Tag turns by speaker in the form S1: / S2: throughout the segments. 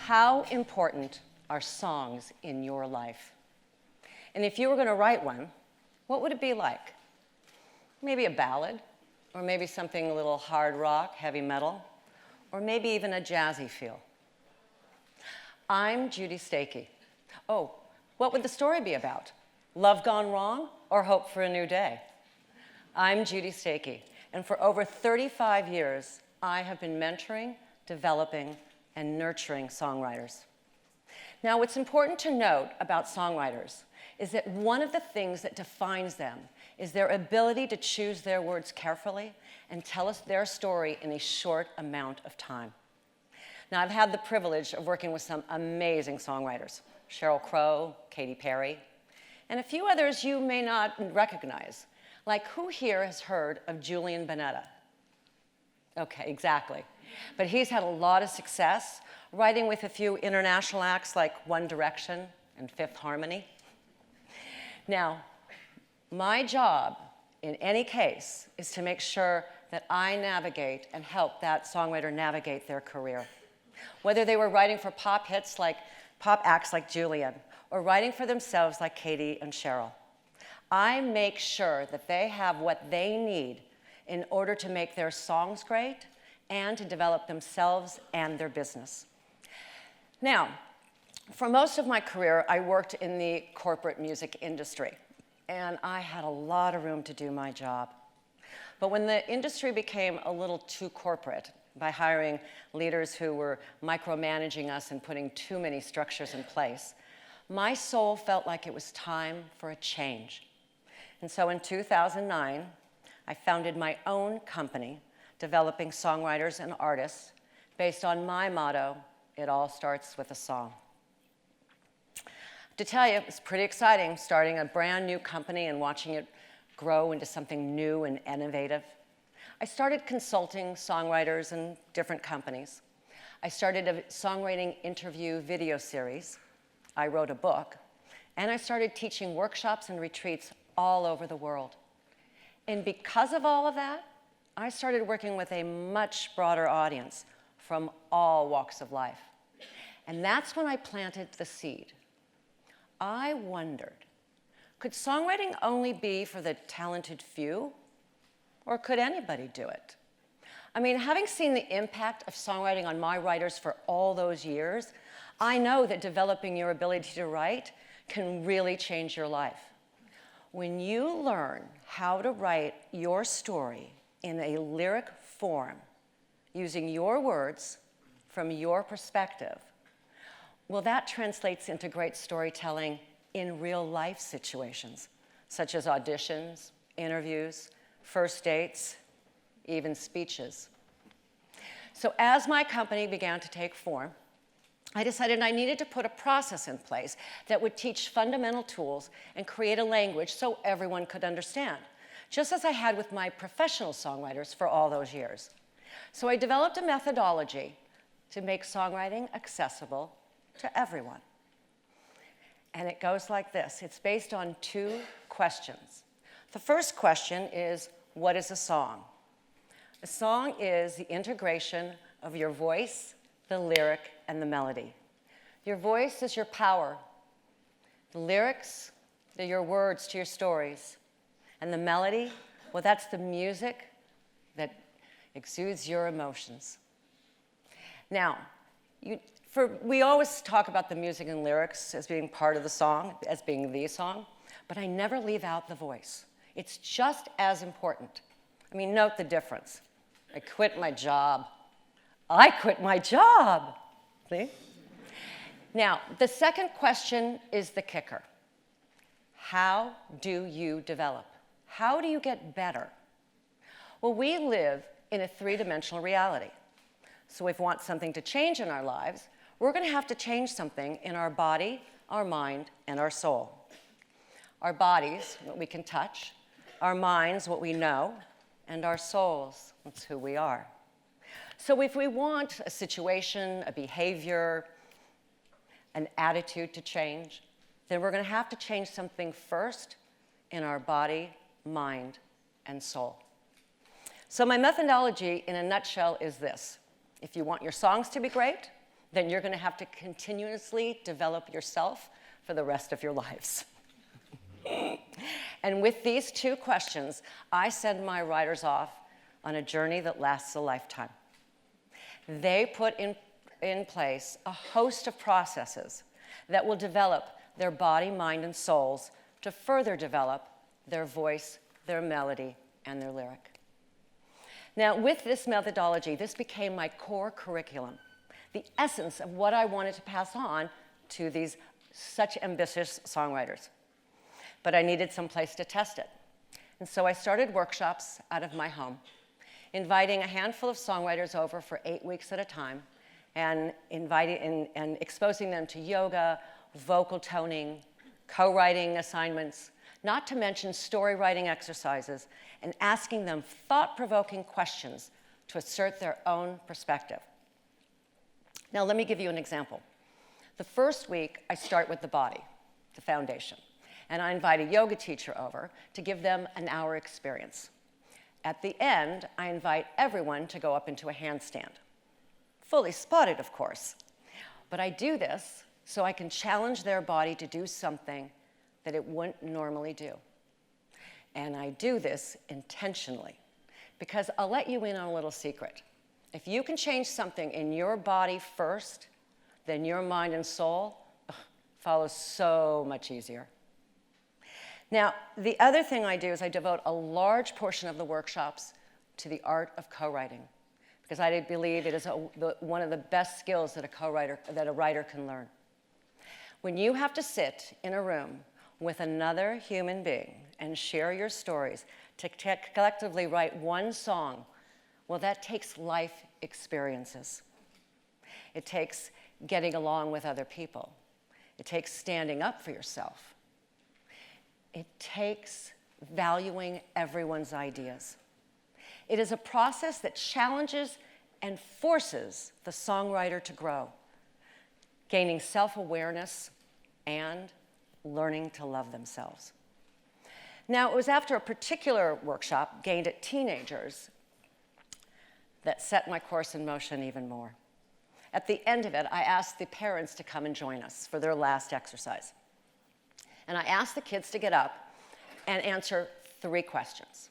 S1: How important are songs in your life? And if you were going to write one, what would it be like? Maybe a ballad, or maybe something a little hard rock, heavy metal, or maybe even a jazzy feel. I'm Judy Stakee. Oh, what would the story be about? Love gone wrong or hope for a new day? I'm Judy Stakee, and for over 35 years, I have been mentoring, developing, and nurturing songwriters. Now, what's important to note about songwriters is that one of the things that defines them is their ability to choose their words carefully and tell us their story in a short amount of time. Now, I've had the privilege of working with some amazing songwriters, Sheryl Crow, Katy Perry, and a few others you may not recognize. Like, who here has heard of Julian Bonetta? Okay, exactly. But he's had a lot of success writing with a few international acts like One Direction and Fifth Harmony. Now, my job in any case is to make sure that I navigate and help that songwriter navigate their career. Whether they were writing for pop hits like pop acts like Julian, or writing for themselves like Katy and Sheryl, I make sure that they have what they need in order to make their songs great and to develop themselves and their business. Now, for most of my career, I worked in the corporate music industry, and I had a lot of room to do my job. But when the industry became a little too corporate, by hiring leaders who were micromanaging us and putting too many structures in place, my soul felt like it was time for a change. And so in 2009, I founded my own company, developing songwriters and artists based on my motto, it all starts with a song. To tell you, it was pretty exciting starting a brand new company and watching it grow into something new and innovative. I started consulting songwriters and different companies. I started a songwriting interview video series. I wrote a book. And I started teaching workshops and retreats all over the world. And because of all of that, I started working with a much broader audience from all walks of life. And that's when I planted the seed. I wondered, could songwriting only be for the talented few? Or could anybody do it? I mean, having seen the impact of songwriting on my writers for all those years, I know that developing your ability to write can really change your life. When you learn how to write your story in a lyric form, using your words from your perspective, well, that translates into great storytelling in real life situations, such as auditions, interviews, first dates, even speeches. So as my company began to take form, I decided I needed to put a process in place that would teach fundamental tools and create a language so everyone could understand, just as I had with my professional songwriters for all those years. So I developed a methodology to make songwriting accessible to everyone. And it goes like this. It's based on two questions. The first question is, what is a song? A song is the integration of your voice, the lyric, and the melody. Your voice is your power. The lyrics, they're your words to your stories. And the melody, well, that's the music that exudes your emotions. Now, we always talk about the music and lyrics as being part of the song, as being the song, but I never leave out the voice. It's just as important. I mean, note the difference. I quit my job. I quit my job. See? Now, the second question is the kicker. How do you develop? How do you get better? Well, we live in a three-dimensional reality. So if we want something to change in our lives, we're going to have to change something in our body, our mind, and our soul. Our bodies, what we can touch, our minds, what we know, and our souls, that's who we are. So if we want a situation, a behavior, an attitude to change, then we're going to have to change something first in our body, mind, and soul. So my methodology in a nutshell is this. If you want your songs to be great, then you're going to have to continuously develop yourself for the rest of your lives. And with these two questions, I send my writers off on a journey that lasts a lifetime. They put in place a host of processes that will develop their body, mind, and souls to further develop their voice, their melody, and their lyric. Now, with this methodology, this became my core curriculum, the essence of what I wanted to pass on to these such ambitious songwriters. But I needed some place to test it. And so I started workshops out of my home, inviting a handful of songwriters over for 8 weeks at a time, and exposing them to yoga, vocal toning, co-writing assignments, not to mention story writing exercises, and asking them thought-provoking questions to assert their own perspective. Now, let me give you an example. The first week, I start with the body, the foundation, and I invite a yoga teacher over to give them an hour experience. At the end, I invite everyone to go up into a handstand. Fully spotted, of course. But I do this so I can challenge their body to do something that it wouldn't normally do. And I do this intentionally, because I'll let you in on a little secret. If you can change something in your body first, then your mind and soul follows so much easier. Now, the other thing I do is I devote a large portion of the workshops to the art of co-writing, because I believe it is one of the best skills that a writer can learn. When you have to sit in a room with another human being and share your stories to collectively write one song, well, that takes life experiences. It takes getting along with other people. It takes standing up for yourself. It takes valuing everyone's ideas. It is a process that challenges and forces the songwriter to grow, gaining self-awareness and learning to love themselves. Now, it was after a particular workshop gained at teenagers that set my course in motion even more. At the end of it, I asked the parents to come and join us for their last exercise. And I asked the kids to get up and answer 3 questions.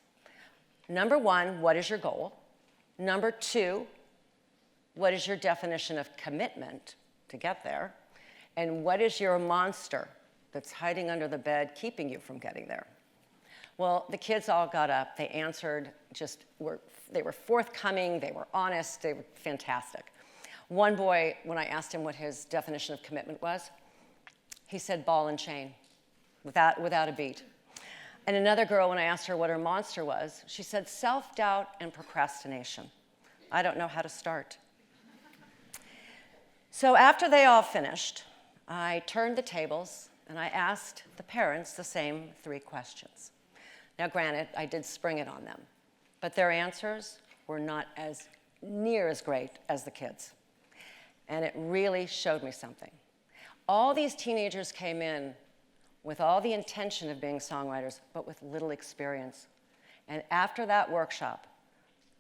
S1: Number 1, what is your goal? Number 2, what is your definition of commitment to get there? And what is your monster that's hiding under the bed keeping you from getting there? Well, the kids all got up. They answered, they were forthcoming, they were honest, they were fantastic. One boy, when I asked him what his definition of commitment was, he said ball and chain, without a beat. And another girl, when I asked her what her monster was, she said self-doubt and procrastination. I don't know how to start. So after they all finished, I turned the tables and I asked the parents the same 3 questions. Now, granted, I did spring it on them, but their answers were not as near as great as the kids. And it really showed me something. All these teenagers came in with all the intention of being songwriters, but with little experience. And after that workshop,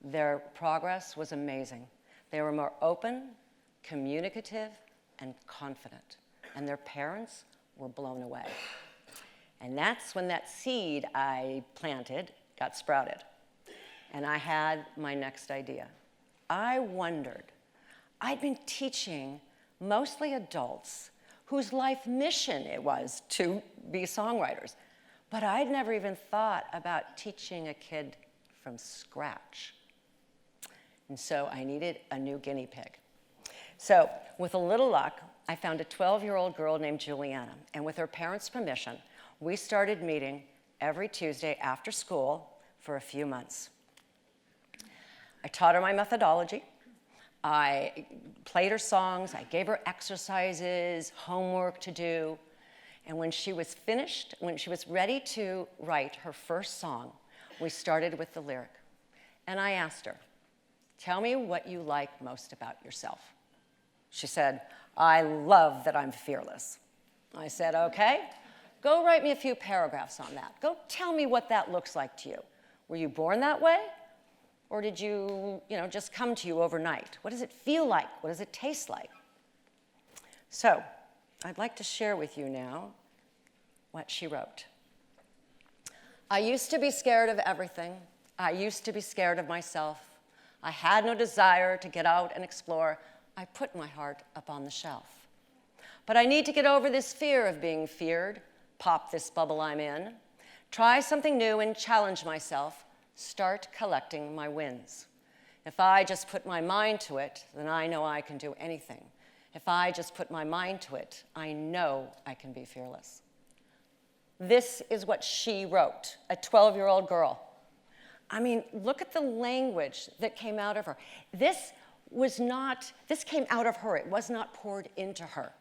S1: their progress was amazing. They were more open, communicative, and confident. And their parents were blown away. And that's when that seed I planted got sprouted. And I had my next idea. I wondered, I'd been teaching mostly adults whose life mission it was to be songwriters. But I'd never even thought about teaching a kid from scratch. And so I needed a new guinea pig. So with a little luck, I found a 12-year-old girl named Juliana. And with her parents' permission, we started meeting every Tuesday after school for a few months. I taught her my methodology. I played her songs, I gave her exercises, homework to do. And when she was finished, when she was ready to write her first song, we started with the lyric. And I asked her, tell me what you like most about yourself. She said, I love that I'm fearless. I said, okay, go write me a few paragraphs on that. Go tell me what that looks like to you. Were you born that way? Or did you just come to you overnight? What does it feel like? What does it taste like? So, I'd like to share with you now what she wrote. I used to be scared of everything. I used to be scared of myself. I had no desire to get out and explore. I put my heart up on the shelf. But I need to get over this fear of being feared, pop this bubble I'm in, try something new and challenge myself, start collecting my wins. If I just put my mind to it, then I know I can do anything. If I just put my mind to it, I know I can be fearless. This is what she wrote, a 12-year-old girl. I mean, look at the language that came out of her. This came out of her. It was not poured into her.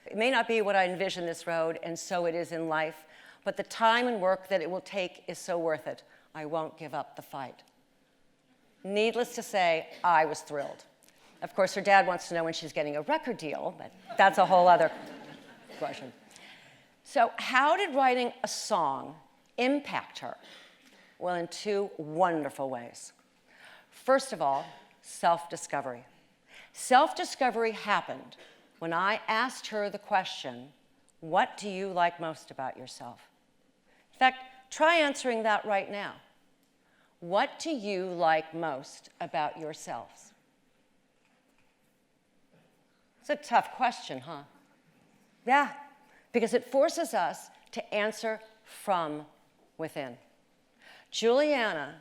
S1: It may not be what I envisioned this road, and so it is in life, but the time and work that it will take is so worth it. I won't give up the fight. Needless to say, I was thrilled. Of course, her dad wants to know when she's getting a record deal, but that's a whole other question. So how did writing a song impact her? Well, in two wonderful ways. First of all, self-discovery. Self-discovery happened when I asked her the question, what do you like most about yourself? In fact, try answering that right now. What do you like most about yourselves? It's a tough question, huh? Yeah, because it forces us to answer from within. Juliana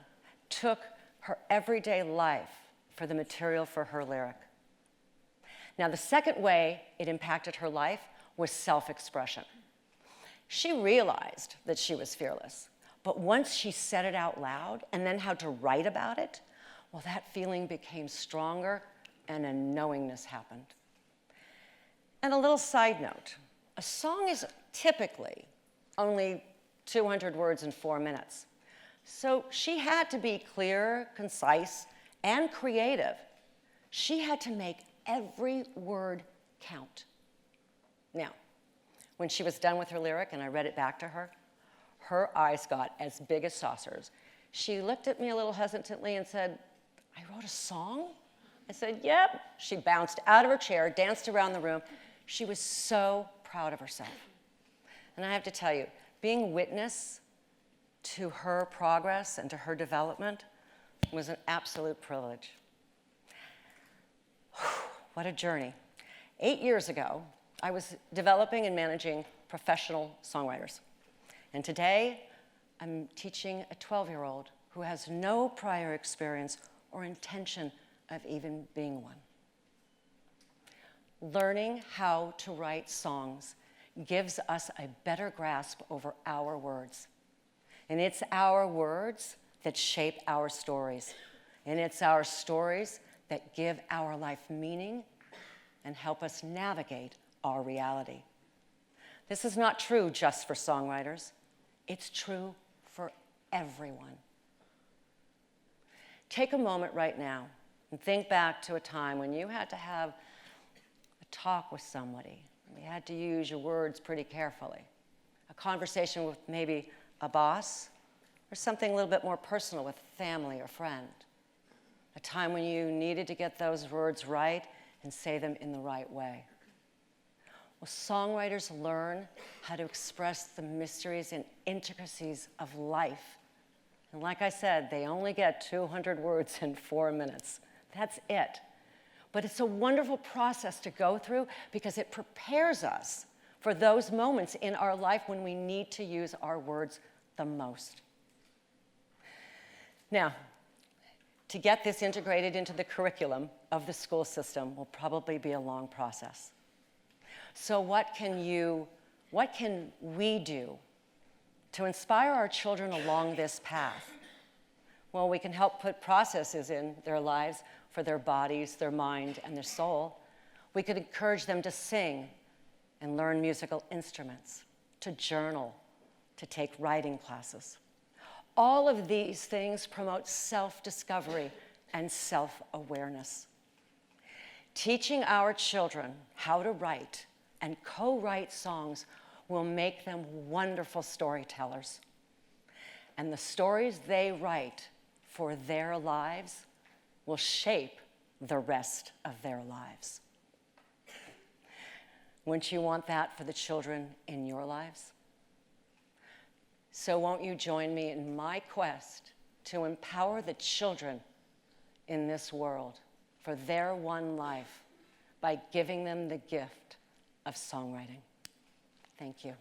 S1: took her everyday life for the material for her lyric. Now, the second way it impacted her life was self-expression. She realized that she was fearless, but once she said it out loud and then had to write about it, well, that feeling became stronger and a knowingness happened. And a little side note, a song is typically only 200 words in 4 minutes. So she had to be clear, concise, and creative. She had to make every word count. Now, when she was done with her lyric and I read it back to her, her eyes got as big as saucers. She looked at me a little hesitantly and said, I wrote a song? I said, yep. She bounced out of her chair, danced around the room. She was so proud of herself. And I have to tell you, being witness to her progress and to her development was an absolute privilege. What a journey. 8 years ago, I was developing and managing professional songwriters. And today, I'm teaching a 12-year-old who has no prior experience or intention of even being one. Learning how to write songs gives us a better grasp over our words. And it's our words that shape our stories. And it's our stories that give our life meaning and help us navigate our reality. This is not true just for songwriters. It's true for everyone. Take a moment right now and think back to a time when you had to have a talk with somebody. You had to use your words pretty carefully. A conversation with maybe a boss, or something a little bit more personal with family or friend. A time when you needed to get those words right and say them in the right way. Well, songwriters learn how to express the mysteries and intricacies of life. And like I said, they only get 200 words in 4 minutes. That's it. But it's a wonderful process to go through because it prepares us for those moments in our life when we need to use our words the most. Now, to get this integrated into the curriculum of the school system will probably be a long process. So what can we do to inspire our children along this path? Well, we can help put processes in their lives for their bodies, their mind, and their soul. We could encourage them to sing and learn musical instruments, to journal, to take writing classes. All of these things promote self-discovery and self-awareness. Teaching our children how to write and co-write songs will make them wonderful storytellers. And the stories they write for their lives will shape the rest of their lives. Wouldn't you want that for the children in your lives? So won't you join me in my quest to empower the children in this world for their one life by giving them the gift of songwriting? Thank you.